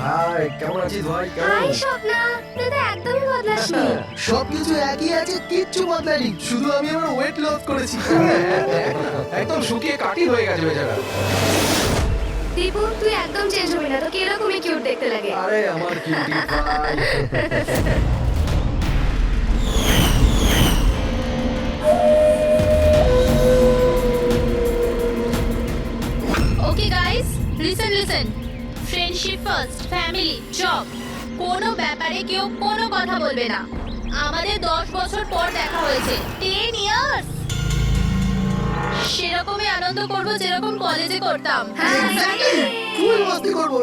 High, কেমন আছিস ভাই? হাই স্বপ্না, তুই তো একদমই বদলাসনি। সবকিছু একই আছে, কিচ্ছু বদলায়নি, শুধু আমি আমার ওয়েট লস করেছি। একদম শুকিয়ে কাটি হয়ে গেছে বেচারা। দীপু, তুই একদম চেঞ্জ হবি না, তোকে এরকমই কিউট দেখতে লাগে। আরে আমার কিউটি ভাই। Okay guys, listen friendship first, family, job, কোনো ব্যাপারে কেউ কোনো কথা বলবে না। আমাদের 10 বছর পর দেখা হয়েছে, 10 ইয়ার্স। সেরকমই আনন্দ করব যেরকম কলেজে করতাম। ফুল মস্তি করবো,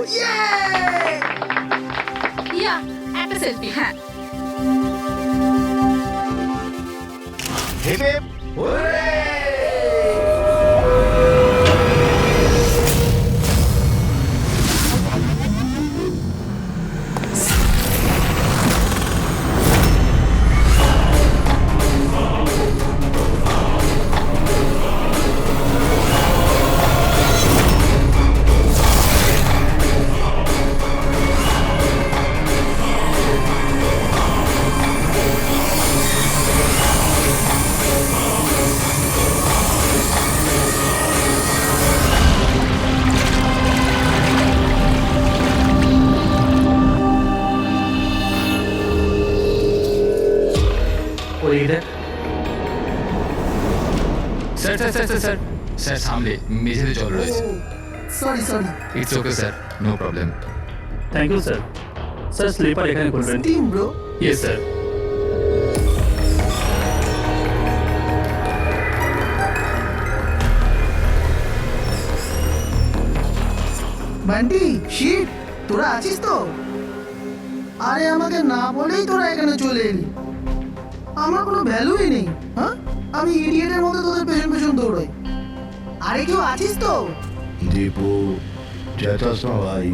ইয়া, একটা সেলফি। হ্যাঁ, হেপে ওরে! ওই দেখ sir sir sir sir sir sir সামনে মেঝেতে জল রয়েছে। Sorry. It's okay sir, no problem. Thank you sir. Sir slipper এখানে খুলবেন। Team bro. Yes sir. Bunty, shit, তোরা আছিস তো? আরে আমাকে না বলেই তোরা এখানে চলে এলি। আমার কোনো ভ্যালুই নেই। হ্যাঁ, আমি ইডিয়েটের মতো তোদের পেছন পেছন দৌড়াই। আরে কেউ আছিস তো? দীপু, চেতাস না ভাই।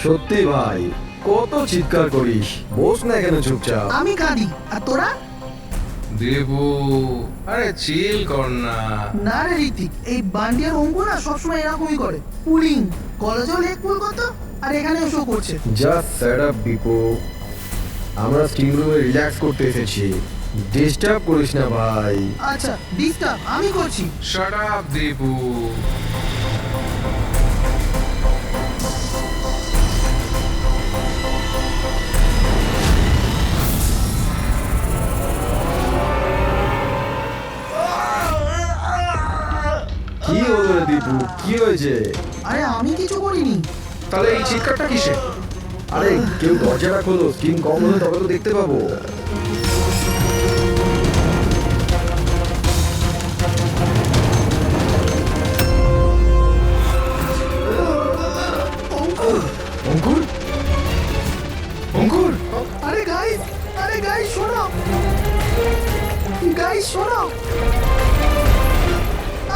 সত্যি ভাই, কত চিৎকার করিস, বস না এখানে চুপচাপ। আমি কাঁদি, আর তোরা? দেবু, আরে চিল কর না। না রে ঋতিক, এই বান্টি আর অঙ্কু না সবসময় এরকমই করে। পুলিং, কলেজেও লেগ পুল করতো, আর এখানেও শো করছে। জাস্ট সেট আপ দীপু, আমরা স্টিম রুমে রিল্যাক্স করতে এসেছি, ডিস্টার্ব করিস না ভাই। আচ্ছা, ডিস্টার্ব আমি করছি। Shut up Debu. কি হলো রে দীপু, কি হয়েছে? আরে আমি কিছু করিনি। তাহলে এই চিৎকারটা কিসে? আরে কেউ দরজাটা খোলো, স্কিন কম হলে তবে তো দেখতে পাবো। অঙ্কুর, অঙ্কুর, আরে গাইস শোনো,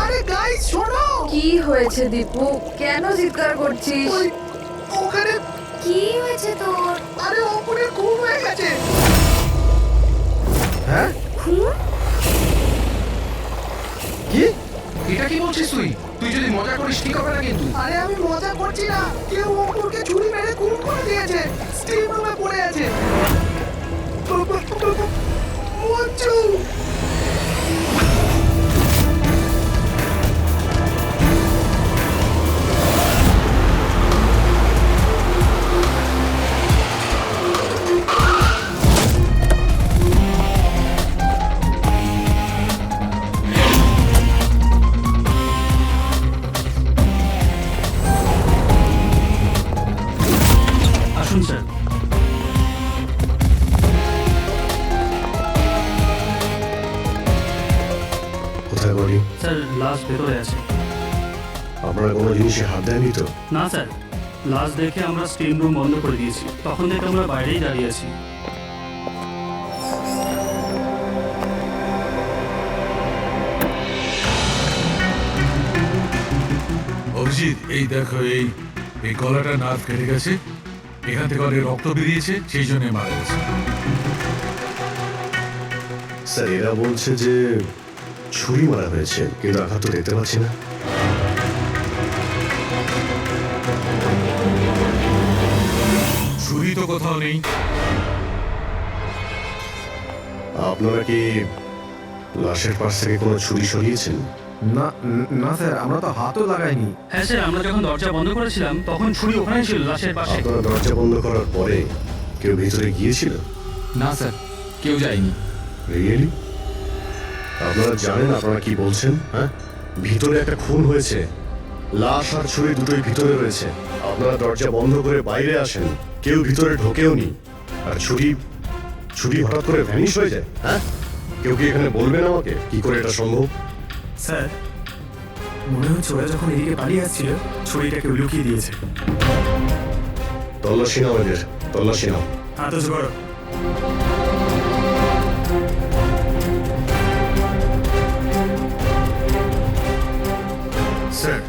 আরে গাইস শোনো। কি হয়েছে দীপু, কেন চিৎকার করছিস? ওই ওখানে, কি হয়েছে তোর? আরে অঙ্কুরের খুন হয়ে গেছে। হ্যাঁ খুন? কি? এটা কি বলছিস তুই? তুই যদি মজা করিস ঠিক হবে না কিন্তু। আরে আমি মজা করছি না, কেউ অঙ্কুরকে ছুরি মেরে খুন করে দিয়েছে, স্টিম রুমে পড়ে আছে। মঞ্জু, আসুন স্যার। কোথায় বলি? স্যার লাশ ভেতরে আছে। আমরা কোনো জিনিসে হাত দেয়নি তো? না স্যার, লাশ দেখে আমরা স্টিম রুম বন্ধ করে দিয়েছি, তখন থেকে আমরা বাইরেই দাঁড়িয়ে আছি। অভিজিৎ, এই দেখো, এই এই গলাটা নার্ভ কেটে গেছে, এখান থেকে অনেক রক্ত বেরিয়েছে, সেই জন্য মারা গেছে। স্যার এরা বলছে যে ছুরি মারা হয়েছে, কিন্তু আঘাত তো দেখতে পাচ্ছি না। তো কোথাও নেই। আপনারা কি লাশের পাশ থেকে কোনো ছুরি সরিয়েছেন? না না স্যার, আমরা তো হাতও লাগাইনি। হ্যাঁ স্যার, আমরা যখন দরজা বন্ধ করেছিলাম তখন ছুরি ওখানে ছিল লাশের পাশে। আপনারা দরজা বন্ধ করার পরে কেউ ভিতরে গিয়েছিল? না স্যার, কেউ যায়নি। রিয়েলি? আপনারা জানেন আপনারা কি বলছেন? হ্যাঁ, ভিতরে একটা খুন হয়েছে, লাশ আর ছুরি দুটোই ভিতরে রয়েছে। আপনারা দরজা বন্ধ করে বাইরে আসেন, কেউ ভিতরে ঢোকেও নি, আর ছুরি হঠাৎ করে ভ্যানিশ হয়ে যায়। হ্যাঁ, কেউ কি এখানে বলবেন আমাকে কি করে এটা সম্ভব? স্যার, মনে হচ্ছে ওরা যখন এদিকে পালিয়ে আসছিল ছুরিটা কেউ লুকিয়ে দিয়েছে। তল্লাশি নাও এদের, তল্লাশি নাও। হাত উঁচু করো। স্যার,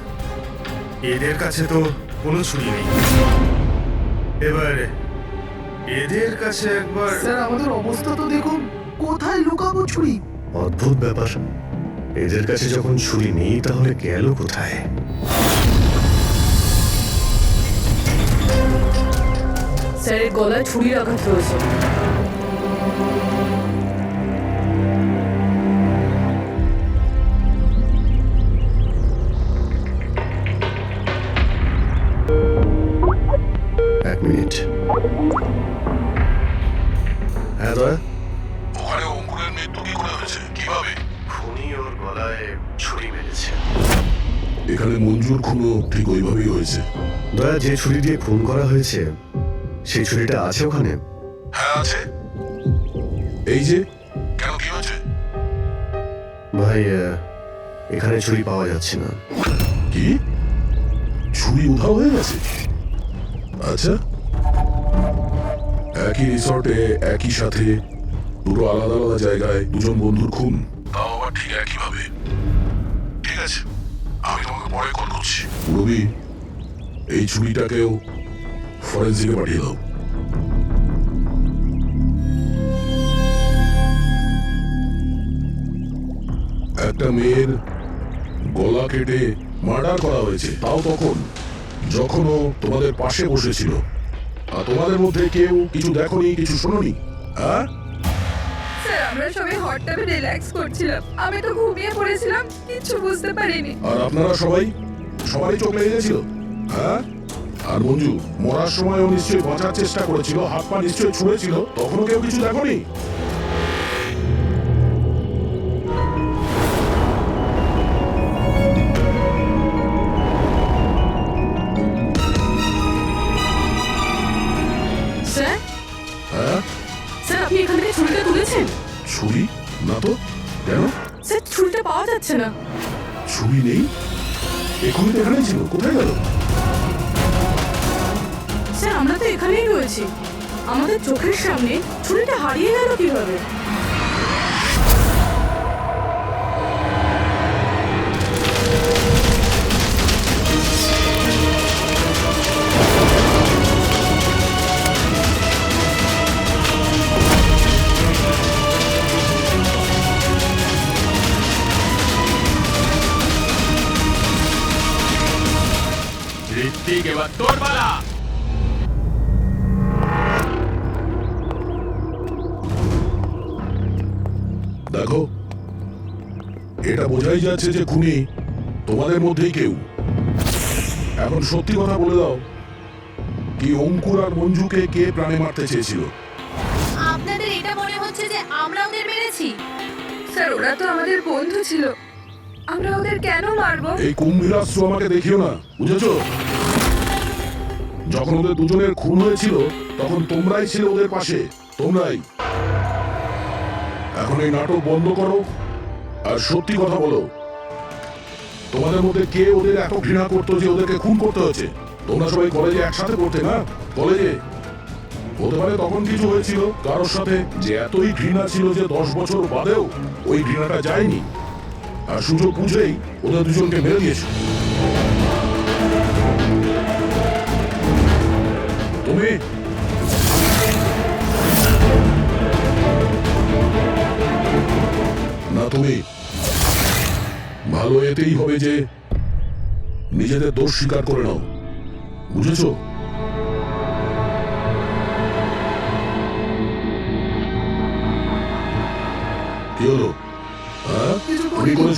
এদের কাছে তো কোনো ছুরি নেই। এবার এদের কাছে একবার স্যার আমাদের অবস্থা তো দেখুন, কোথায় লুকাবো ছুরি? অদ্ভুত ব্যাপার, এদের কাছে যখন ছুরি নেই তাহলে গেল কোথায়? স্যারের গলায় ছুরির আঘাত রয়েছে। এক মিনিট। হ্যাঁ দয়া, ওখানে অঙ্কুরের মৃত্যু কি করে হয়েছে, কিভাবে? খুনি ওর গলায় ছুরি মেরেছে। এখানে মঞ্জুর খুনও ঠিক ওইভাবেই হয়েছে। দয়া, যে ছুরি দিয়ে খুন করা হয়েছে সেই ছুরিটা আছে ওখানে? হ্যাঁ আছে। এই যে, কেন কি হয়েছে? ভাই, এখানে ছুরি পাওয়া যাচ্ছে না। কি? ছুরি উধাও হয়ে গেছে? আচ্ছা, একই রিসর্টে একই সাথে দুটো আলাদা আলাদা জায়গায় দুজন বন্ধুর খুন, তাও আবার ঠিক একইভাবে। ঠিক আছে, আমি তোমাকে পরে কল করছি। রবি, এই ছুরিটাকেও ফরেন্সিকে পাঠিয়ে দাও। একটা মেয়ের গলা কেটে মার্ডার করা হয়েছে, তাও তখন যখন ও তোমাদের পাশে বসেছিল। আর তোমাদের মধ্যে কেউ কিছু দেখোনি, কিছু শোনোনি? হ্যাঁ স্যার, আমরা সবাই হট টাবে রিল্যাক্স করছিলাম। আমি তো ঘুমিয়ে পড়েছিলাম, কিছু বুঝতে পারিনি। আর আপনারা সবাই চোখ লেগে গেছিল? হ্যাঁ, আর মঞ্জু মরার সময় ও নিশ্চয়ই বাঁচার চেষ্টা করেছিল, হাত পা নিশ্চয়ই ছুঁড়েছিল, তখনও কেউ কিছু দেখোনি? স্যার, হ্যাঁ, স্যার আপনি এখান থেকে ছুরিটা তুলেছেন? ছুরি না তো। কেন? স্যার, ছুরিটা পাওয়া যাচ্ছে না। ছুরি নেই? এখনই তো এখানেই ছিল, কোথায় গেল? স্যার, আমরা তো এখানেই রয়েছি, আমাদের চোখের সামনে ছুরিটা হারিয়ে গেল কিভাবে? ঋত্বিক, এবার তোর পালা। দেখো, এটা বোঝাই যাচ্ছে যে খুনি তোমাদের মধ্যেই কেউ। এখন সত্যি কথা বলে দাও, কি অঙ্কুর আর মঞ্জুকে কে প্রাণে মারতে চেয়েছিল? আপনাদের এটা মনে হচ্ছে যে আমরা ওদের মেরেছি? স্যার, ওরা তো আমাদের বন্ধু ছিল, আমরা ওদের কেন মারবো? এই কুম্ভীরাস্ত্র আমাকে দেখিও না, বুঝেছো? যখন ওদের দুজনের খুন হয়েছিল তখন তোমরাই ছিলে ওদের পাশে, তোমরাই। এখন এই নাটক বন্ধ করো আর সত্যি কথা বলো, তোমাদের মধ্যে কে ওদের এত ঘৃণা করতো যে ওদেরকে খুন করতে হয়েছে? তোমরা সবাই কলেজে একসাথে পড়তে না? কলেজে হতে পারে তখন কিছু হয়েছিল কারোর সাথে, যে এতই ঘৃণা ছিল যে 10 বছর বাদেও ওই ঘৃণাটা যায়নি, আর সুযোগ বুঝেই ওদের দুজনকে মেরে দিয়েছে। তুমি না, তুমি ভালো এতেই হবে যে নিজেদের দোষ স্বীকার করে নাও, বুঝেছো?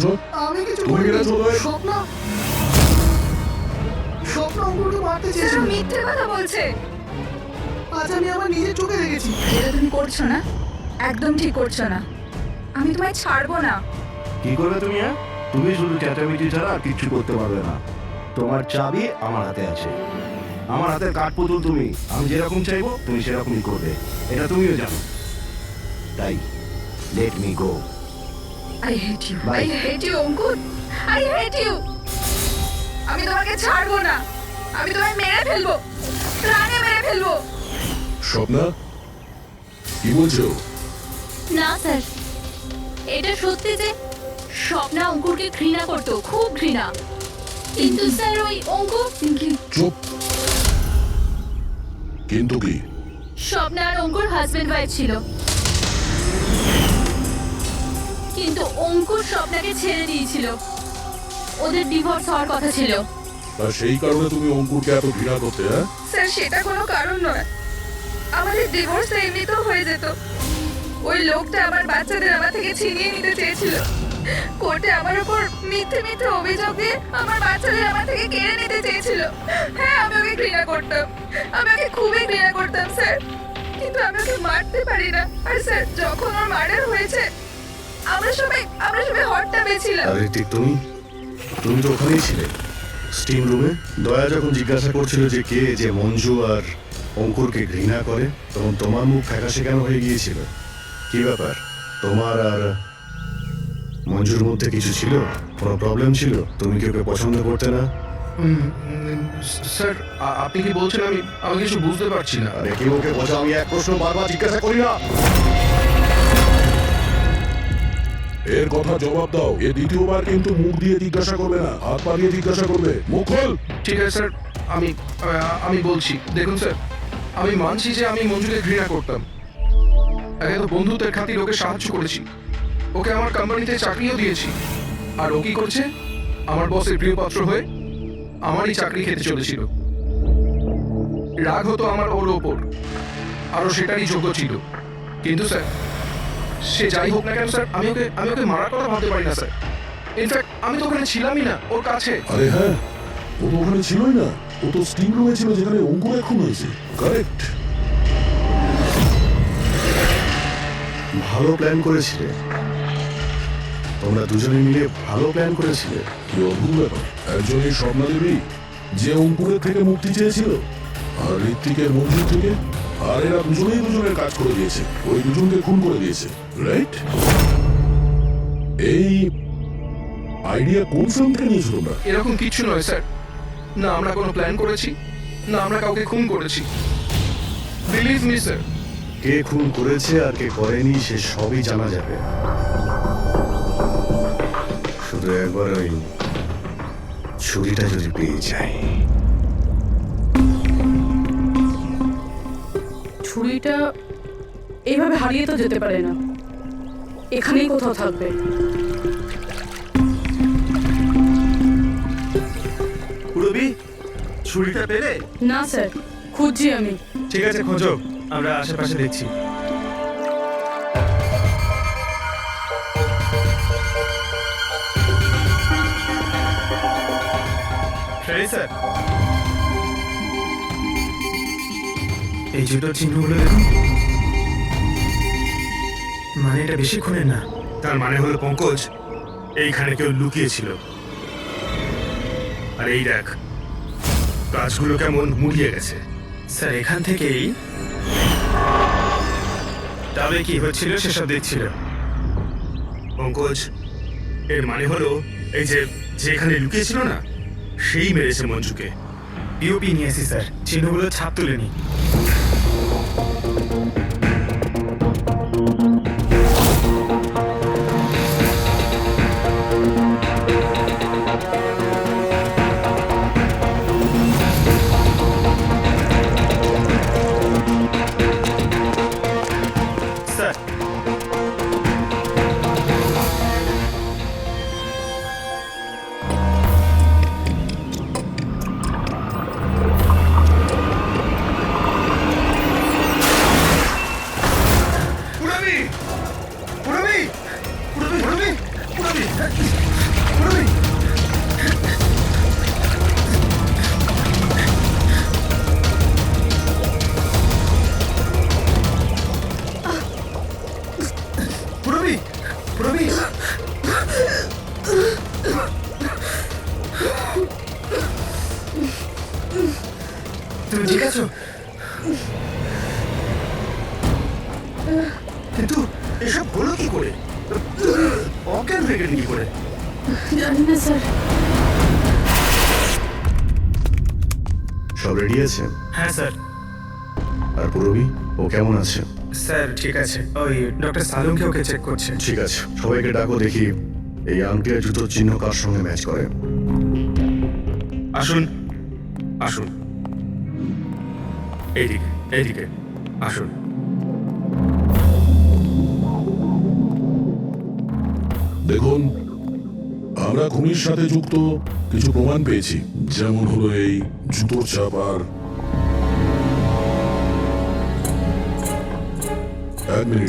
মেরেছো? আমি কিছু তুমি মেরেছো ওদের? স্বপ্ন স্বপ্ন অঙ্কুরকে মারতে স্যার চেয়েছিল। মিথ্যে কথা বলছে। আজ আমি আমার নিজের চোখে দেখেছি। এটা তুমি করছো না, একদম ঠিক করছো না। আমি তোমায় ছাড়বো না। কি করবে তুমি? তুমি শুধু চেঁচামেচি ছাড়া আর কিচ্ছু করতে পারবে না। তোমার চাবি আমার হাতে আছে, আমার হাতের কাঠপুতুল তুমি। আমি যেরকম চাইবো তুমি সেরকমই করবে, এটা তুমিও জানো। তাই let me go. I hate you, Bye. I hate you Ankur, I hate you. আমি তোমাকে ছাড়বো না, আমি তোমায় মেরে ফেলবো, প্রাণে মেরে ফেলবো। স্বপ্না কি বলছো? না স্যার, এটা সত্যি যে স্বপ্না অঙ্কুরকে ঘৃণা করতো, খুব ঘৃণা। কিন্তু স্যার ওই অঙ্কুর চুপ। কিন্তু কি? স্বপ্না আর অঙ্কুর হাজবেন্ড ওয়াইফ ছিল, কিন্তু অঙ্কুর স্বপ্নাকে ছেড়ে দিয়েছিল। ওদের ডিভোর্স হওয়ার কথা ছিল। আর সেই কারণে তুমি অঙ্কুরকে এত ঘৃণা করতে? হ্যাঁ, স্যার সেটা কোনো কারণ নয়, আমাদের ডিভোর্স এমনিতেও হয়ে যেত। ওই লোকটা আমার বাচ্চাদের আমার থেকে ছিনিয়ে নিতে চেয়েছিল। কোর্টে আমার উপর মিথ্যে মিথ্যে অভিযোগ দিয়ে আমার বাচ্চাদের আমার থেকে কেড়ে নিতে চেয়েছিল। হ্যাঁ, আমি ওকে ঘৃণা করতাম, আমি ওকে খুবই ঘৃণা করতাম স্যার, কিন্তু আমি ওকে মারতে পারি না। আর স্যার যখন ওর মার্ডার হয়েছে আমরা সবাই হট টাবে ছিলাম। আর ঋত্বিক, তুমি তুমি তো ওখানেই ছিলে, স্টিম রুমে। দয়া যখন জিজ্ঞাসা করছিল যে কে যে মঞ্জু আর অঙ্কুরকে ঘৃণা করে, তখন তোমার মুখ ফ্যাকাশে কেন হয়ে গিয়েছিল? কি ব্যাপার? তোমার আর মঞ্জুর মধ্যে কিছু ছিল? কোনো প্রবলেম ছিল? তুমি কি ওকে পছন্দ করতে না? স্যার আপনি কি বলছেন? আমি কিছু বুঝতে পারছি না। আরে কি ওকে বোঝা, আমি এক প্রশ্ন বারবার জিজ্ঞাসা করি না? এর কথা জবাব দাও। এ দ্বিতীয়বার কিন্তু মুখ দিয়ে জিজ্ঞাসা করবে না, হাত পা দিয়ে জিজ্ঞাসা করবে। মুখ খোল। ঠিক আছে স্যার, আমি বলছি। দেখুন স্যার, আমি মানছি যে আমি মঞ্জুকে ঘৃণা করতাম। একে তো বন্ধুত্বের খাতির ওকে সাহায্য করেছি, ওকে আমার কোম্পানিতে চাকরিও দিয়েছি। আর ও কি করছে? আমার বসের প্রিয় পাত্র হয়ে আমারই চাকরি খেতে চলেছিল। রাগ হতো আমার ওর ওপর, আরও সেটারই যোগ্য ছিল। কিন্তু স্যার, সে যাই হোক না কেন স্যার, আমি ওকে মারার কথা ভাবতে পারি না স্যার। ইনফ্যাক্ট আমি তো ওখানে ছিলামই না ওর কাছে। আরে হ্যাঁ, ও তো ওখানে ছিলই না, ও তো স্টিম রুমে ছিল যেখানে অঙ্কুর এখন হয়েছে। কারেক্ট। ভালো প্ল্যান করেছিলে তোমরা দুজনে মিলে, ভালো প্ল্যান করেছিলে। কি অদ্ভুত ব্যাপার, একজনই স্বপ্না দেবী যে অঙ্কুরের থেকে মুক্তি চেয়েছিল, আর ঋত্বিকের মঞ্জুর থেকে। আর এরা দুজনেই দুজনের কাজ করে দিয়েছে, ওই দুজনকে খুন করে দিয়েছে, রাইট? এই আইডিয়া কোন ফিল্ম থেকে নিয়েছো তোমরা? এরকম কিছু নয় স্যার, না আমরা কোনো প্ল্যান করেছি, না আমরা কাউকে খুন করেছি। Believe me sir. কে খুন করেছে আর কে করেনি সে সবই জানা যাবে, শুধু একবার ওই ছুরিটা যদি পেয়ে যায়। ছুরিটা এইভাবে হারিয়ে তো যেতে পারে না, এখানেই কোথাও থাকবে। পুরবি, ছুরিটা পেলে? না স্যার, খুঁজছি আমি। ঠিক আছে, খোঁজো, আমরা আশেপাশে দেখছি। স্যার, এই জুতোর চিহ্নগুলো দেখুন। মানে এটা বেশিক্ষণের না। তার মানে হলো পঙ্কজ এইখানে কেউ লুকিয়েছিল। আর এই দেখ, গাছগুলো কেমন মুড়িয়ে গেছে। স্যার, এখান থেকেই তবে কি হচ্ছিল সেসব দেখছিল। পঙ্কজ, এর মানে হলো এই যে যেখানে লুকিয়েছিল না, সেই মেরেছে মঞ্জুকে। পিওপি নিয়ে এসি স্যার, চিহ্নগুলো ছাপ তুলেনি। কিন্তু এসব হলো কি করে? অজ্ঞান হয়ে গেলেন কি করে? জানি না স্যার। সব রেডি আছে? হ্যাঁ স্যার। আর পুরবি ও কেমন আছে? স্যার ঠিক আছে, ওই ডক্টর সালুমকে ওকে চেক করছে। ঠিক আছে, সবাইকে ডাকো, দেখি এই আংটি আর জুতোর চিহ্ন কার সঙ্গে ম্যাচ করে। আসুন আসুন, এইদিকে এইদিকে আসুন। দেখুন, আমরা খুনির সাথে যুক্ত কিছু প্রমাণ পেয়েছি, যেমন হলো এই জুতোর ছাপ। আর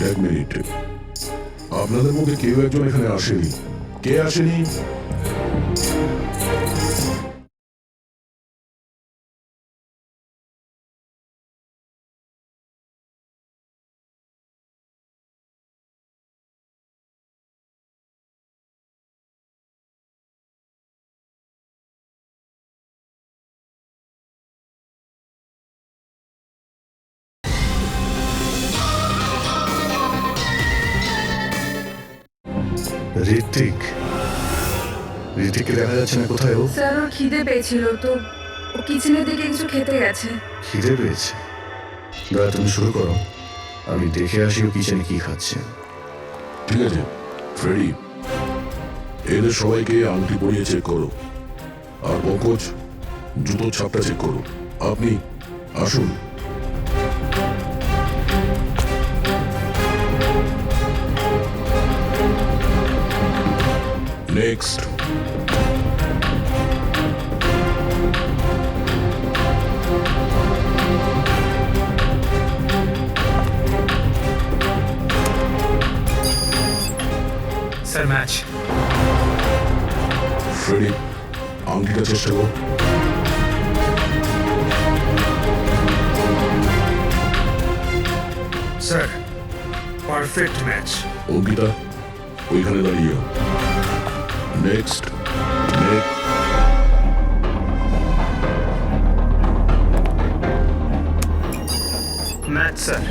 এক মিনিট, আপনাদের মধ্যে কেউ একজন এখানে আসেনি। কে আসেনি? ঋতিককে দেখা যাচ্ছে না, কোথায় ও? স্যার ওর খিদে পেয়েছিল তো ও কিচেনের দিকে কিছু খেতে গেছে। খিদে পেয়েছে? দয়া, তুমি শুরু করো, আমি দেখে আসি ও কিচেনে কি খাচ্ছে। ঠিক আছে ফ্রেডি, এদের সবাইকে আংটি পরিয়ে চেক করো। আর পঙ্কজ, জুতোর ছাপটা চেক করো। আপনি আসুন। নেক্সট। Sir match. ফ্রেডি, আংটিটা চেষ্টা করো। Sir perfect match. অঙ্কিতা, ওইখানে দাঁড়িয়ে। নেক্সট। Match sir.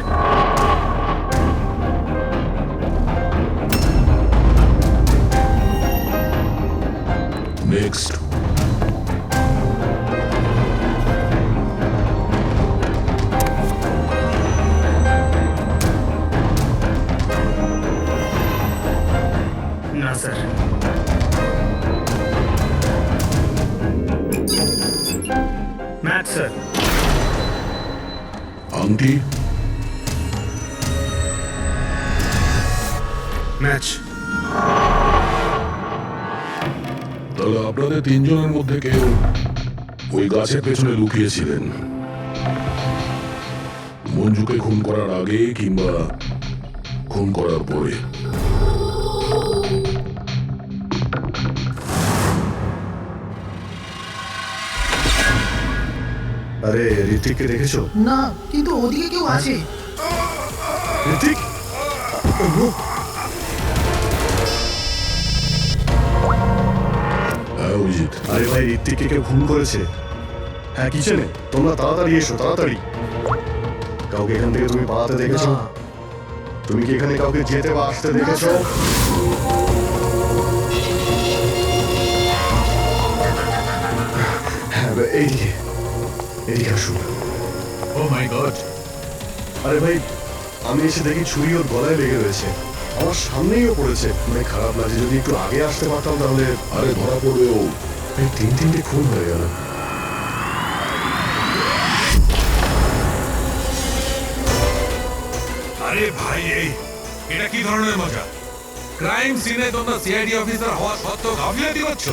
নেক্সট। না স্যার। Match sir. আংটি। ম্যাচ। তাহলে আপনাদের তিনজনের মধ্যে কেউ ওই গাছের পেছনে লুকিয়েছিলেন, মঞ্জুকে খুন করার আগে কিংবা খুন করার পরে। আরে ঋতিককে দেখেছো? না, কিন্তু ওদিকে কেউ আছে। ঋতিক? হ্যাঁ অভিজিৎ। আরে ভাই, ঋতিককে কেউ খুন করেছে। হ্যাঁ, কিচেনে। তোমরা তাড়াতাড়ি এসো, তাড়াতাড়ি। কাউকে এখান থেকে তুমি পালাতে দেখেছো? তুমি কি এখানে কাউকে যেতে বা আসতে দেখেছো? হ্যাঁ, এইদিকে আসুন। ও মাই গড! আরে ভাই, আমি এসে দেখি ছুরি ওর গলায় লেগে রয়েছে, আমার সামনেইও পড়েছে। মানে খারাপ লাগছে, যদি একটু আগে আসতে পারতাম তাহলে। আরে ধরা পড়বে ও। এই তিনটে খুন হয়ে গেল। আরে ভাই, এটা কি ধরনের মজা? ক্রাইম সিনে তোমরা সিআইডি অফিসার হওয়া সত্ত্বেও গাফিলতি করছো।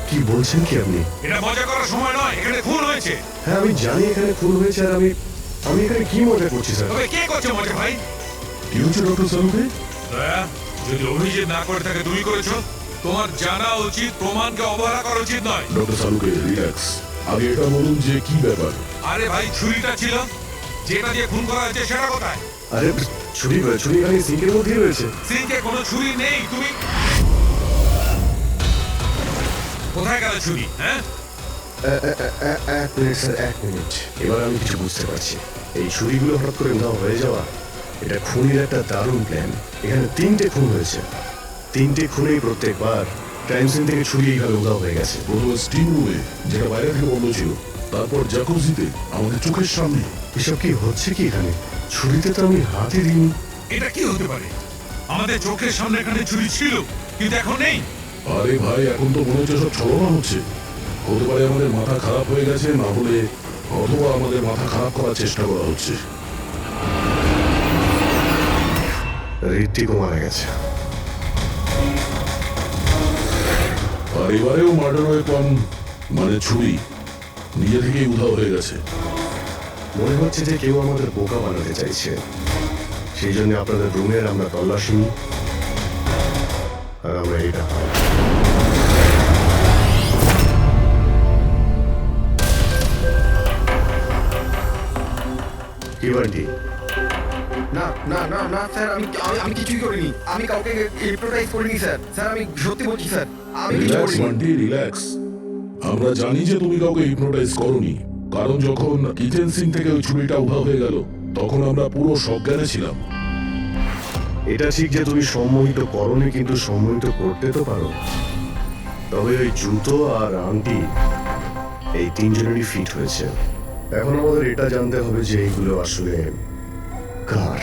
কি বলছেন কি আপনি? এটা মজা করার সময় নয়, এখানে খুন হয়েছে। হ্যাঁ, আমি জানি এখানে খুন হয়েছে, আর আমি এখানে কি মজা করছি স্যার? তবে কে করছে মজা ভাই? কি হচ্ছে ডক্টর সালুকে? দয়া, যদি অভিজিৎ না করে থাকে তুমি করেছো। তোমার জানা উচিত প্রমাণকে অবহেলা করা উচিত নয়। ডক্টর সালুকে রিল্যাক্স। আগে এটা বলুন যে কি ব্যাপার? আরে ভাই, ছুরিটা ছিল, যেটা দিয়ে খুন করা হয়েছে সেটা কোথায়? আরে ছুরি এখানে সিঙ্কের মধ্যেই রয়েছে। সিঙ্কে কোনো ছুরি নেই। তুমি কোথায় গেল ছুরি? হ্যাঁ, এক মিনিট স্যার, এক মিনিট। এবার আমি কিছু বুঝতে পারছি। এই ছুরিগুলো হঠাৎ করে উধাও হয়ে যাওয়া এটা খুনের একটা দারুণ প্ল্যান। এখানে 3টে খুন হয়েছে, 3টে খুনেই প্রত্যেকবার ক্রাইম সিন থেকে ছুরি এইভাবে উধাও হয়ে গেছে। প্রথমে স্টিম রুমে, যেটা বাইরে থেকে বন্ধ ছিল, তারপর জ্যাকুজিতে, আমাদের চোখের সামনে। এসব কি হচ্ছে কি এখানে? ছুরিতে তো আমি হাতে দিইনি। এটা কি হতে পারে? আমাদের চোখের সামনে এখানে ছুরি ছিল, কিন্তু এখন নেই। আরে ভাই, এখন তো মনে হচ্ছে সব ছলনা হচ্ছে। হতে পারে আমাদের মাথা খারাপ হয়ে গেছে, না হলে অথবা আমাদের মাথা খারাপ করার চেষ্টা করা হচ্ছে। ঋত্বিকও মারা গেছে। আর এবারেও মার্ডার ওয়েপন মানে ছুরি নিজে থেকেই উধাও হয়ে গেছে। মনে হচ্ছে যে কেউ আমাদের বোকা বানাতে চাইছে। সেই জন্য আপনাদের রুমের আমরা তল্লাশি নিই, আর আমরা এটা পাই। কি বান্টি? না না না না স্যার, আমি কিছুই করিনি। আমি কাউকে হিপনোটাইজ করিনি স্যার। স্যার আমি সত্যি বলছি স্যার, আমি কিছু রিল্যাক্স করিনি। বান্টি, রিল্যাক্স। আমরা জানি যে তুমি কাউকে হিপনোটাইজ করোনি, কারণ যখন কিচেন সিং থেকে ওই ছুরিটা উধাও হয়ে গেল তখন আমরা পুরো সজ্ঞানে ছিলাম। এটা ঠিক যে তুমি সম্মোহিত করোনি, কিন্তু সম্মোহিত করতে তো পারো। তবে ওই জুতো আর আংটি এই 3জনেরই ফিট হয়েছে। এখন আমাদের এটা জানতে হবে যে এইগুলো আসলে কার।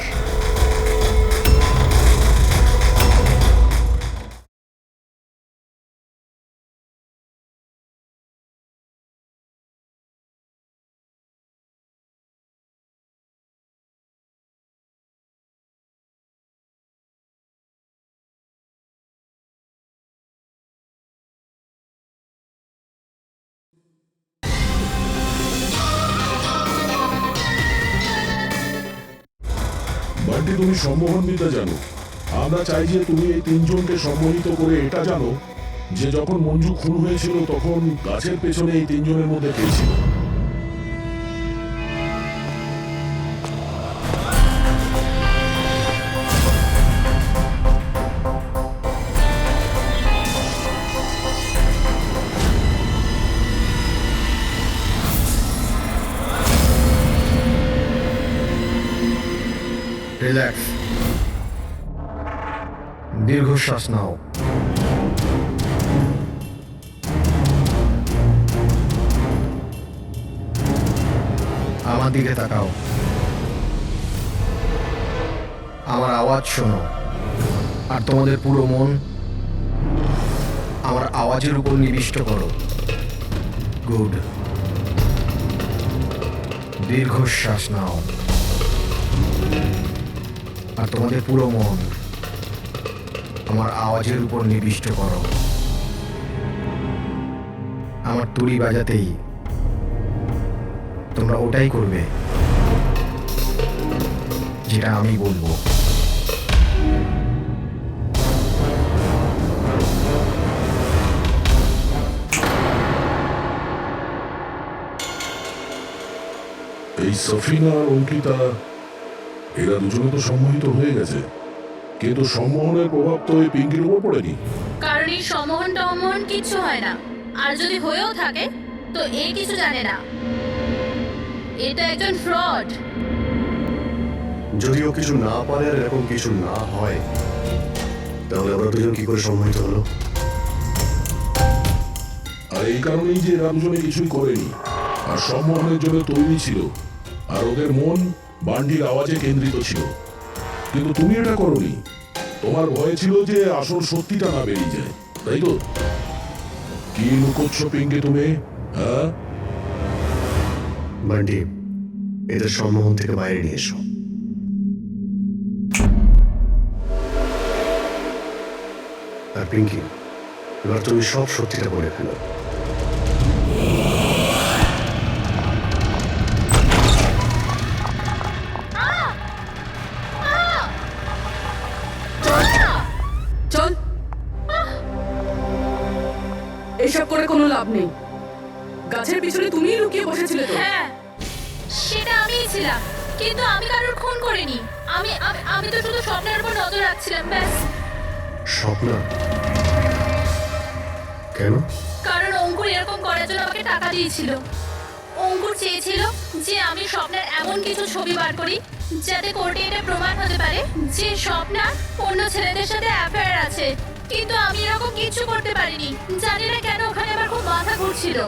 বান্টি, তুমি সম্মোহন বিদ্যা জানো। আমরা চাই যে তুমি এই 3জনকে সম্মোহিত করে এটা জানো যে যখন মঞ্জু খুন হয়েছিল তখন গাছের পেছনে এই 3জনের মধ্যে কে ছিল। রিল্যাক্স, দীর্ঘশ্বাস নাও। আমার দিকে তাকাও, আমার আওয়াজ শোনো, আর তোমাদের পুরো মন আমার আওয়াজের উপর নিবিষ্ট করো। গুড, দীর্ঘশ্বাস নাও, আর তোমাদের পুরো মন আমার আওয়াজের উপর নিবিষ্ট করো। আমার তুড়ি বাজাতেই তোমরা ওটাই করবে যেটা আমি বলবো। এই সফিনা আর অঙ্কিতা, এরা দুজনে তো সম্মোহিত হয়ে গেছে, কিন্তু সম্মোহনের প্রভাব তো এই পিঙ্কির উপর পড়েনি। কারণ এই সম্মোহন টমোহন কিচ্ছু হয় না, আর যদি হয়েও থাকে তো এ কিছু জানে না। এটা একজন ফ্রড। যদিও কিছু না পারে আর এরকম কিছু না হয়, তাহলে ওরা দুজন কি করে সম্মোহিত হলো? আর এই কারণেই যে এরা দুজনে কিছুই করেনি, আর সম্মোহনের জন্য তৈরি ছিল, আর ওদের মন বান্ডির আওয়াজে কেন্দ্রিত ছিল। কিন্তু তুমি এটা করোনি, তোমার ভয় ছিল যে আসল সত্যিটা না বেরিয়ে যায়, তাই তো? কি লুকোচ্ছ পিঙ্কি তুমি, হ্যাঁ? বান্টি, এদের সম্মোহন থেকে বাইরে নিয়ে এসো। আর পিঙ্কি, এবার তুমি সব সত্যিটা বলে ফেলো। চল, এসব করে কোনো লাভ নেই। গাছের পিছনে তুমিই লুকিয়ে বসেছিলে তো? হ্যাঁ, সেটা আমিই ছিলাম, কিন্তু আমি কারোর খুন করিনি। আমি তো শুধু স্বপ্নের উপর নজর রাখছিলাম, ব্যাস। স্বপ্ন? কেন? কারণ অঙ্কুর এরকম করার জন্য আমাকে টাকা দিয়েছিল। ও অঙ্কুর চেয়েছিল যে আমি স্বপ্নের এমন কিছু ছবি বার করি যাতে কোর্টে এটা প্রমাণ হতে পারে যে স্বপ্নার অন্য ছেলেদের সাথে অ্যাফেয়ার আছে। কিন্তু আমি এরকম কিছু করতে পারিনি। জানি না কেন ওখানে আমার খুব মাথা ঘুরছিল।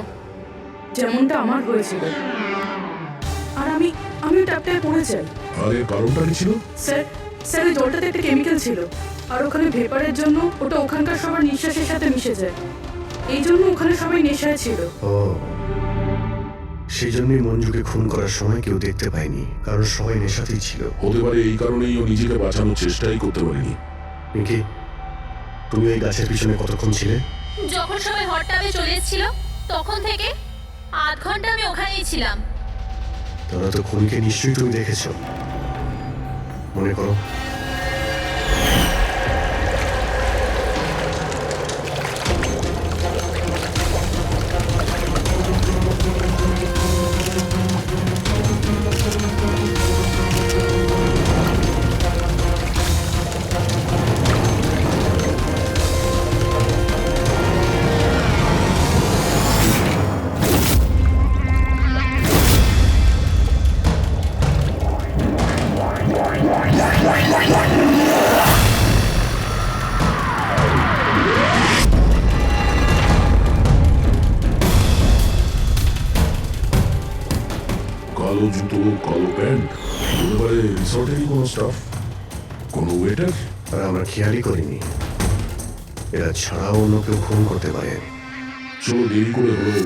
যেমনটা আমার হয়েছিল। আর আমি ওই ট্যাপটায় পড়ে যাই। আরে কারণটা কি ছিল? স্যার ওই জলটাতে একটা কেমিক্যাল ছিল, আর ওখানে ভেপারের জন্য ওটা ওখানকার সবার নিঃশ্বাসের সাথে মিশে যায়। এই জন্য ওখানে সবাই নেশায় ছিল। ও, সেই জন্যই মঞ্জুকে খুন করার সময় কেউ দেখতে পায়নি, কারণ সবাই নেশাতেই ছিল। হতে পারে এই কারণেই ও নিজেকে বাঁচানোর চেষ্টাই করতে পারেনি। পিঙ্কি, তুমি ওই গাছের পিছনে কতক্ষণ ছিলে? যখন সবাই হট টাবে চলে এসেছিল তখন থেকে 8 ঘন্টা আমি ওখানেই ছিলাম। তোরা তো খুনকে নিশ্চয়ই তুমি দেখেছো, মনে করো। কালো জুতো, কালো প্যান্ট, হতে পারে রিসর্টেরই কোনো স্টাফ, কোনো ওয়েটার। আর আমরা খেয়ালই করিনি এরা ছাড়াও অন্য কেউ খুন করতে পারে। চলো দেরি করে হলো,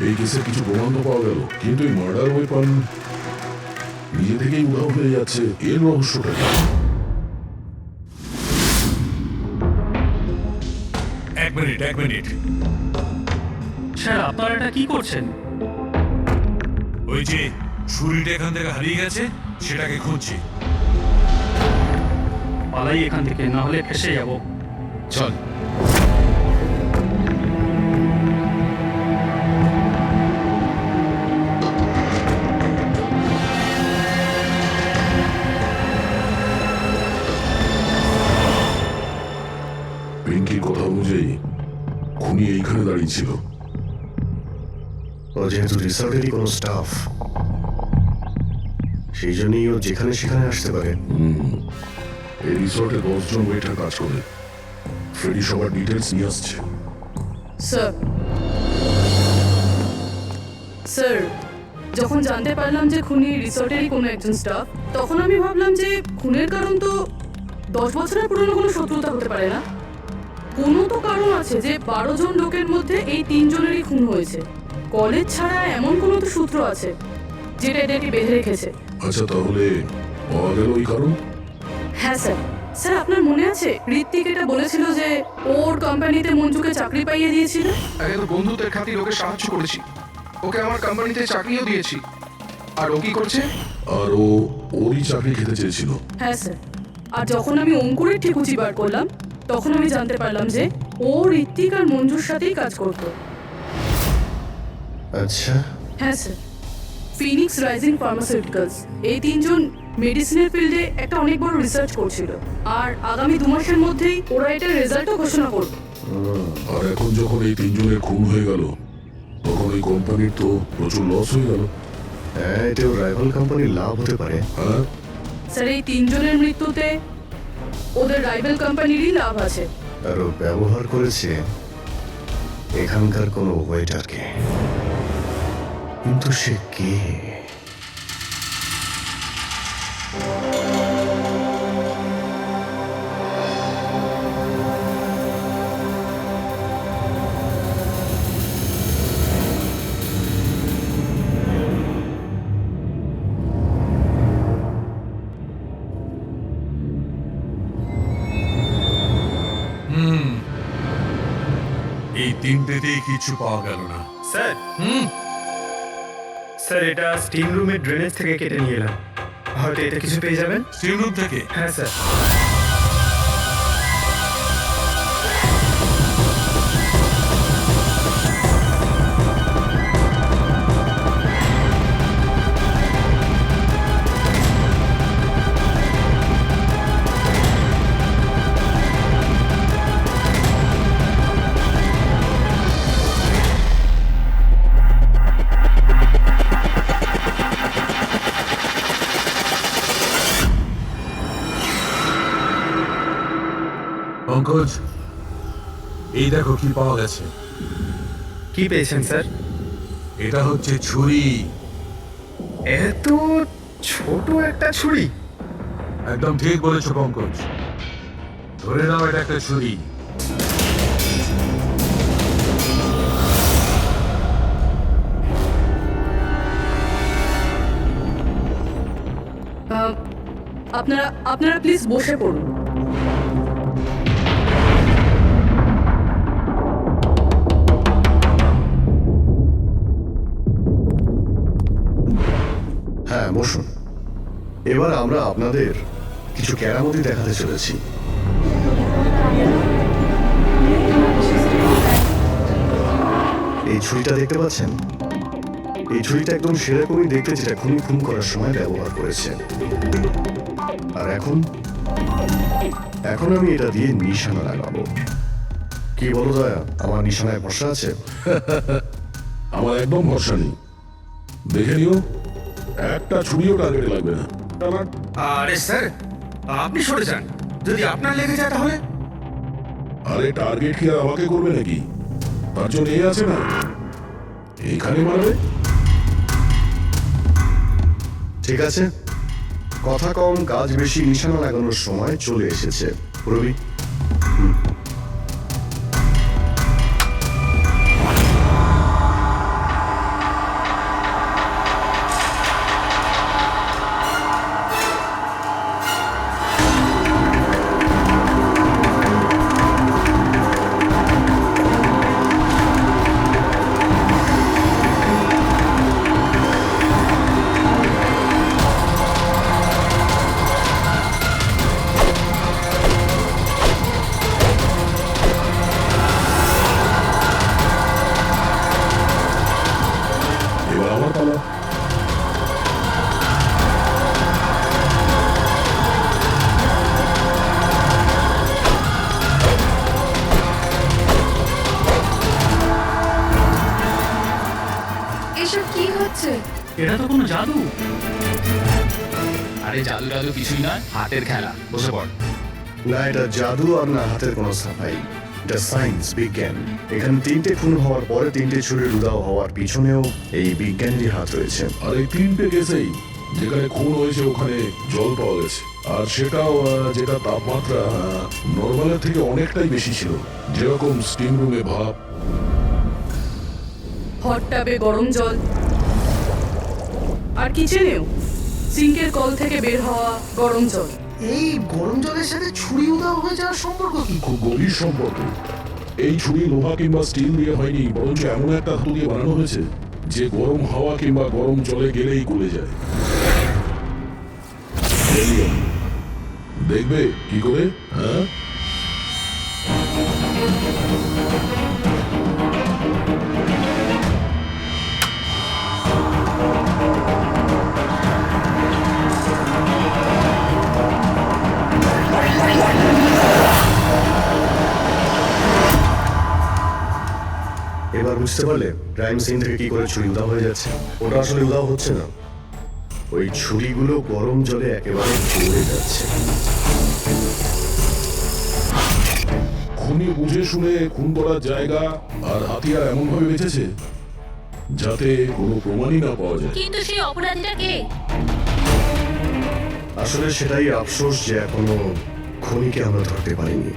এই কেসে কিছু প্রমাণ তো পাওয়া গেল, কিন্তু এই মার্ডার ওয়েপন নিজে থেকেই উধাও হয়ে যাচ্ছে। এর রহস্যটা কি? এক মিনিট। স্যার আপনারা এটা কি করছেন? ওই যে ছুরিটা এখান থেকে হারিয়ে গেছে সেটাকে খুঁজছি। পালাই এখান থেকে, না হলে ফেসে যাব। চল। পিঙ্কির কথা অনুযায়ী খুনি এইখানে দাঁড়িয়ে ছিল। ও যেহেতু রিসর্টেরই কোনো স্টাফ, সেই জন্যই ও যেখানে সেখানে আসতে পারে। এই রিসর্টে 10 জন ওয়েটার কাজ করে। ফ্রেডি সবার ডিটেলস নিয়ে আসছে। স্যার যখন জানতে পারলাম যে খুনি রিসর্টেরই কোনো একজন স্টাফ, তখন আমি ভাবলাম যে খুনের কারণ তো 10 বছরের পুরনো কোনো শত্রুতা হতে পারে না। কোনো তো কারণ আছে যে 12 জন লোকের মধ্যে এই 3 জনেরই খুন হয়েছে। কলেজ ছাড়া এমন কোনো তো সূত্র আছে যেটা এটাকে বেঁধে রেখেছে। আচ্ছা, তাহলে পাওয়া গেল ওই কারণ? হ্যাঁ স্যার আপনার মনে আছে ঋত্বিক এটা বলেছিল যে ওর কোম্পানিতে মঞ্জুকে চাকরি পাইয়ে দিয়েছিল? আগে তো বন্ধুত্বের খাতির ওকে সাহায্য করেছি, ওকে আমার কোম্পানিতে চাকরিও দিয়েছি। আর ও কি করছে? আর ও ওরই চাকরি খেতে চেয়েছিল। হ্যাঁ স্যার, আর যখন আমি অঙ্কুরের ঠিকুচি বার করলাম তখন আমি জানতে পারলাম যে ও ঋত্বিক আর মঞ্জুর সাথেই কাজ করতো। আচ্ছা। হ্যাঁ স্যার, ফিনিক্স রাইজিং ফার্মাসিউটিক্যালস এই 3 জন মেডিসিনের ফিল্ডে একটা অনেক বড় রিসার্চ করছিল, আর আগামী 2 মাসের মধ্যেই ওরা এটার রেজাল্টও ঘোষণা করবে। আর এখন যখন এই 3 জনের খুন হয়ে গেল, তখন ওই কোম্পানির তো প্রচুর লস হয়ে গেল। হ্যাঁ, এতেও রাইভাল কোম্পানির লাভ হতে পারে। হ্যাঁ স্যার, এই 3 জনের মৃত্যুতে ওদের রাইভাল কোম্পানিরই লাভ আছে। আর ও ব্যবহার করেছে এখানকার কোনো ওয়েটারকে। কিন্তু সে কে? এই 3টেতেই কিছু পাওয়া গেল না। স্যার এটা স্টিম রুমের ড্রেনেজ থেকে কেটে নিয়ে এলাম, হয়তো এতে কিছু পেয়ে যাবেন। স্টিম রুম থেকে? হ্যাঁ স্যার। পঙ্কজ, এই দেখো কি পাওয়া গেছে। কি পেয়েছেন স্যার? এটা হচ্ছে ছুরি। এত ছোট একটা ছুরি? একদম ঠিক বলেছো পঙ্কজ, ধরে নাও এটা একটা ছুরি। আপনারা প্লিজ বসে পড়ুন। হ্যাঁ বসুন। এবার আমরা আপনাদের কিছু কেরামতি দেখাতে চলেছি। এই ছুরিটা দেখতে পাচ্ছেন? এই ছুরিটা একদম সেরকমই দেখতে যেটা খুনি খুন করার সময় ব্যবহার করেছে। আর এখন আমি এটা দিয়ে নিশানা লাগাবো। কি বলো দয়া, আমার নিশানায় ভরসা আছে? আমার একদম ভরসা নেই। দেখে নিও, একটা ছুরিও টার্গেটে লাগবে না। আরে স্যার, আপনি সরে যান, যদি আপনার লেগে যায় তাহলে? আরে টার্গেট কি আর আমাকে করবে নাকি? তার জন্য এ আছে না, এখানে মারবে। ঠিক আছে, কথা কম কাজ বেশি, নিশানা লাগানোর সময় চলে এসেছে। রবি, এবার আমার পালা। এসব কি হচ্ছে? এটা তো কোনো জাদু। আরে জাদু টাদু কিছুই নয়, হাতের খেলা। বসে পড়। না এটা জাদু আর না হাতের কোনো সাফাই, এটা সায়েন্স, বিজ্ঞান। এখানে 3টে খুন হওয়ার পরে 3টে ছুরির উধাও হওয়ার পিছনেও এই বিজ্ঞানেরই হাত রয়েছে। আর এই 3টে কেসেই যেখানে খুন হয়েছে ওখানে জল পাওয়া গেছে, আর সেটাও যেটা তাপমাত্রা নর্মালের থেকে অনেকটাই বেশি ছিল, যেরকম স্টিম রুমে ভাপ। হট টাবে গরম জল, আর কিচেনেও সিঙ্কের কল থেকে বের হওয়া গরম জল। এই গরম জলের সাথে ছুরি উধাও হয়ে যাওয়ার সম্পর্ক কি? খুব গভীর সম্পর্ক। এই ছুরি লোহা কিংবা স্টিল দিয়ে হয়নি, বরঞ্চ এমন একটা ধাতু দিয়ে বানানো হয়েছে যে গরম হাওয়া কিংবা গরম জলে গেলেই গলে যায়। দেখবে কি করে? হ্যাঁ, এবার বুঝতে পারলে ক্রাইম সিন থেকে কি করে ছুরি উধাও হয়ে যাচ্ছে? ওটা আসলে উধাও হচ্ছে না, ওই ছুরিগুলো গরম জলে একেবারে পড়ে যাচ্ছে। খুনি বুঝে শুনে খুন করার জায়গা আর হাতিয়ার এমন ভাবে বেঁচেছে যাতে কোনো প্রমাণই না পাওয়া যায়। কিন্তু সেই অপরাধীটা কে? আসলে সেটাই আফসোস যে এখনো খুনিকে আমরা ধরতে পারিনি।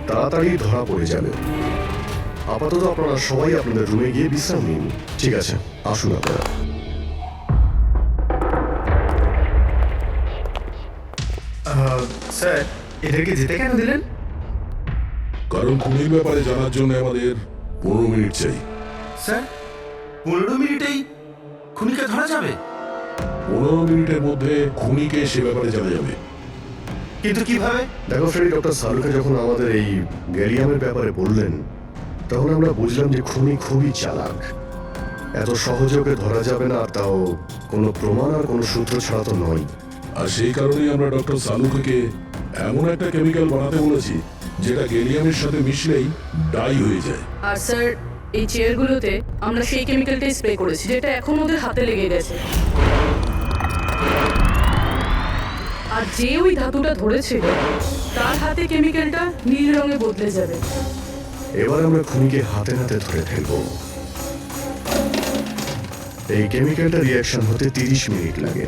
তাড়াতাড়ি ধরা পড়ে যাবে। আপাতত আপনারা সবাই আপনাদের রুমে গিয়ে বিশ্রাম নিন। ঠিক আছে, আসুন আপনারা। স্যার, এদেরকে যেতে কেন দিলেন? কারণ খুনির ব্যাপারে জানার জন্য আমাদের 15 মিনিট চাই। স্যার, 15 মিনিটেই খুনিকে ধরা যাবে? 15 মিনিটের মধ্যে খুনিকে সে ব্যাপারে জানা যাবে। কিন্তু কিভাবে? দেখো ফ্রেন্ড, ডক্টর সালুকে যখন আমাদের এই গ্যালিয়ামের ব্যাপারে বললেন, তখন আমরা বুঝলাম যে খুনি খুবই চালাক। এত সহজে ওকে ধরা যাবে না, আর তাও কোনো প্রমাণ আর কোনো সূত্র ছাড়া তো নয়। আর সেই কারণেই আমরা ডক্টর সালুকে এমন একটা কেমিক্যাল বানাতে বলেছি যেটা গ্যালিয়ামের সাথে মিশলেই ডাই হয়ে যায়। আর স্যার, এই চেয়ারগুলোতে আমরা সেই কেমিক্যালটাই স্প্রে করেছি যেটা এখন ওদের হাতে লেগে গেছে। আর যে ওই ধাতুটা ধরেছিল তার হাতে কেমিক্যালটা নীল রঙে বদলে যাবে। এবার আমরা খুনিকে হাতে নাতে ধরে ফেলবো। এই কেমিক্যালটা রিয়াকশন হতে 30 মিনিট লাগে।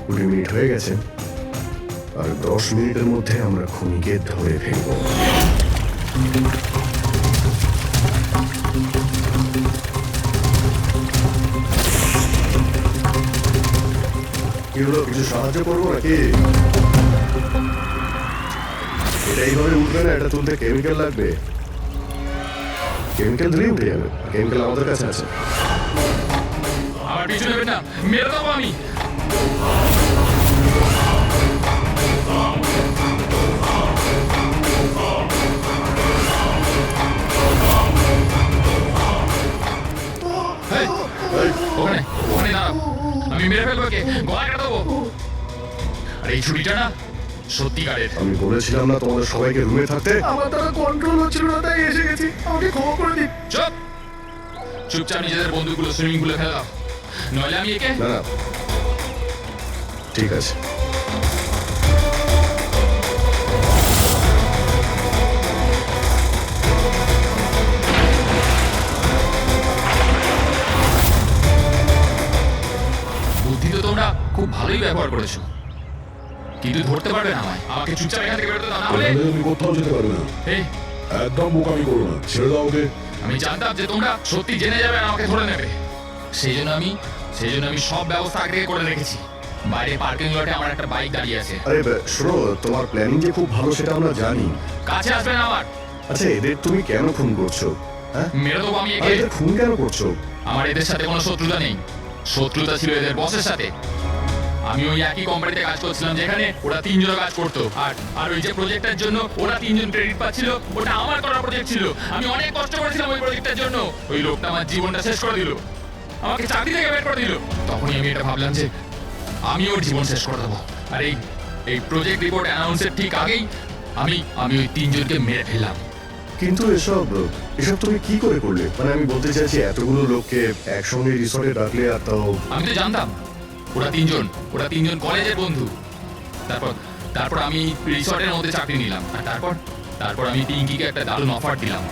20 মিনিট হয়ে গেছে, আর 10 মিনিটের মধ্যে আমরা খুনিকে ধরে ফেলবো। কি হলো, কিছু সাহায্য করবো নাকি? এটা এইভাবে উঠবে না, এটা তুলতে কেমিক্যাল লাগবে। কেমিক্যাল দিলেই উঠে যাবে, কেমিক্যাল আমাদের কাছে আছে। আমার পিছু নেবেন না, মেরে দেবো আমি। এই, ওখানে ওখানে দাঁড়াও, আমি মেরে ফেলবো, কে গলা কেটে দেবো। আর এই ছুরিটা না সত্যিকারের। আমি বলেছিলাম না তোমাদের সবাইকে রুমে থাকতে? আমার দ্বারা কন্ট্রোল হচ্ছিল না, তাই এসে গেছি। আমাকে ক্ষমা করে দিন। চুপ, চুপচাপ নিজেদের বন্ধুগুলো সুইমিং পুলে ফেলা, নইলে আমি একে। না না, ঠিক আছে। বুদ্ধি তো তোমরা খুব ভালোই ব্যবহার করেছো, কিন্তু ধরতে পারবে না আমায়। আমাকে চুপচাপ এখান থেকে বেরোতে দাও, না হলে তুমি কোথাও যেতে পারবে না। এই, একদম বোকামি করো না, ছেড়ে দাও ওকে। আমি জানতাম যে তোমরা সত্যি জেনে যাবে আর আমাকে ধরে নেবে। সেই জন্য আমি সব ব্যবস্থা আগে থেকে করে রেখেছি। বাইরে পার্কিং লটে আমার একটা বাইক দাঁড়িয়ে আছে। আরে শোনো, তোমার প্ল্যানিং যে খুব ভালো সেটা আমরা জানি। কাছে আসবে না আমার। আচ্ছা, এদের তুমি কেন খুন করছো? হ্যাঁ, মেরে দেবো আমি আরে একে। এদের খুন কেন করছো? আমার এদের সাথে কোনো শত্রুতা নেই, শত্রুতা ছিল এদের বসের সাথে। আমি ওই একই কোম্পানিতে কাজ করছিলাম যেখানে ওরা 3 জন কাজ করতো, আর ওই যে প্রজেক্টের জন্য ওরা 3 জন ক্রেডিট পাচ্ছিল, ওটা আমার করা প্রজেক্ট ছিল। আমি অনেক কষ্ট করেছিলাম ওই প্রজেক্টের জন্য। ওই লোকটা আমার জীবনটা শেষ করে দিল, আমাকে চাকরি থেকে বের করে দিল। তখনই আমি এটা ভাবলাম যে আমি ওর জীবন শেষ করে দেবো। আর এই প্রজেক্ট রিপোর্ট অ্যানাউন্সের ঠিক আগেই আমি ওই 3 জনকে মেরে ফেললাম। কিন্তু এসব তুমি কি করে করলে? মানে আমি বলতে চাইছি, এতগুলো লোককে একসঙ্গে রিসর্টে ডাকলে, আর তাও। আমি তো জানতাম ওরা 3 জন কলেজের বন্ধু। তারপর আমি রিসর্টের মধ্যে চাকরি নিলাম, আর তারপর আমি পিঙ্কিকে একটা দারুণ অফার দিলাম,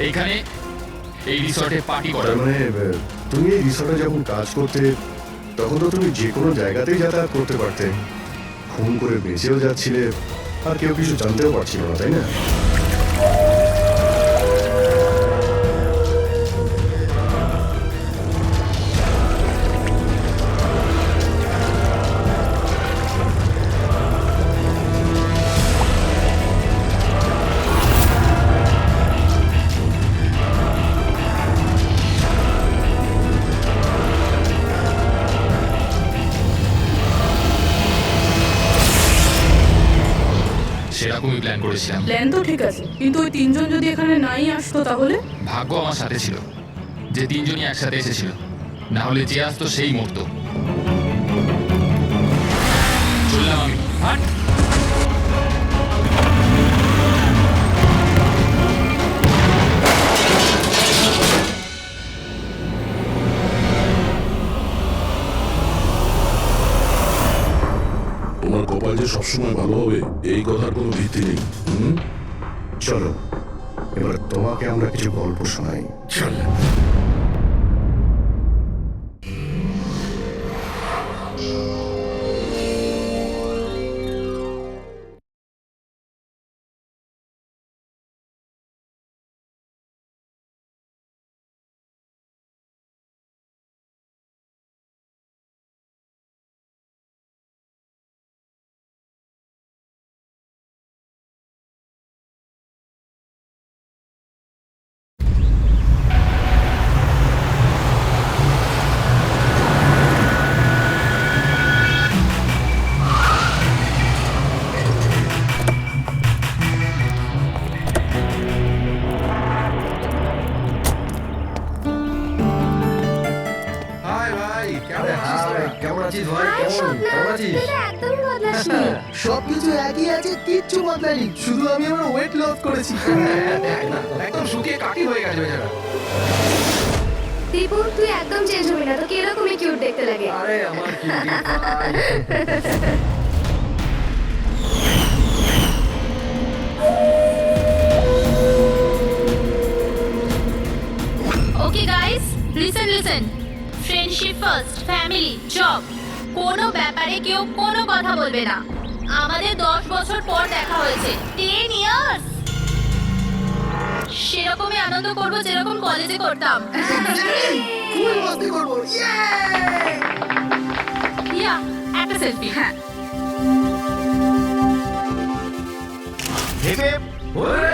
এইখানে এই রিসর্টে পার্টি করার। মানে তুমি এই রিসর্টে যখন কাজ করতে, তখন তো তুমি যে কোনো জায়গাতেই যাতায়াত করতে পারতে। খুন করে বেঁচেও যাচ্ছিলে, আর কেউ কিছু জানতেও পারছিল না, তাই না? সেরকমই প্ল্যান করেছিলাম। প্ল্যান তো ঠিক আছে, কিন্তু ওই 3 জন যদি এখানে নাই আসতো তাহলে? ভাগ্য আমার সাথে ছিল যে 3 জনই একসাথে এসেছিল, না হলে যে আসতো সেই মরতো। চললাম আমি। হাট। তোমার কপাল যে সবসময় ভালো হবে এই কথার কোনো ভিত্তি নেই। চলো, এবার তোমাকে আমরা কিছু গল্প শোনাই। চল। কেমন আছিস ভাই? একদমই বদলাসনি। সবকিছু একই আছে, কিচ্ছু বদলায়নি, শুধু আমি আমার ওয়েট লস করেছি। একদম শুকিয়ে কাটি হয়ে গেছে বেচারা। দীপু, তুই একদম চেঞ্জ হবি না, তোকে এরকমই কিউট দেখতে লাগে। আরে আমার কি listen friendship first family job কোনো ব্যাপারে কেউ কোনো কথা বলবে না। আমাদের 10 বছর পর দেখা হয়েছে, 10 ইয়ার্স। সেরকমই আনন্দ করব যেরকম কলেজে করতাম। খুব মস্তি করবো। ইয়া একটা সেলফি। হ্যাঁ হেপে ওরে